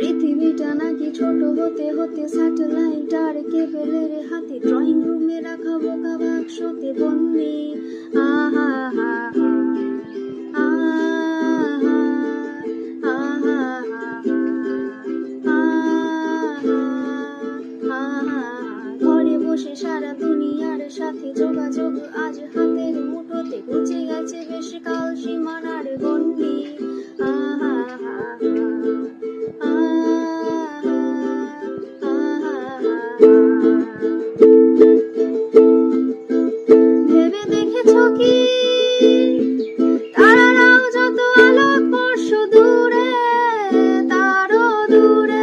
পৃথিবীটা নাকি ছোট হতে হতে স্যাটেলাইট আর কেবলের হাতে, ড্রয়িং রুমে রাখা বোকা বাক্সতে বন্দি। আহা হা হা, আহা আহা আহা, ঘরে বসে সারা দুনিয়ার সাথে যোগাযোগ আজ হাতের মুঠোতে, ঘুচে গেছে বেশ কাল সীমানার গণ্ডি। আহা ভেবে দেখেছ কি তারারাও যত আলোক বর্ষ দূরে, তারও দূরে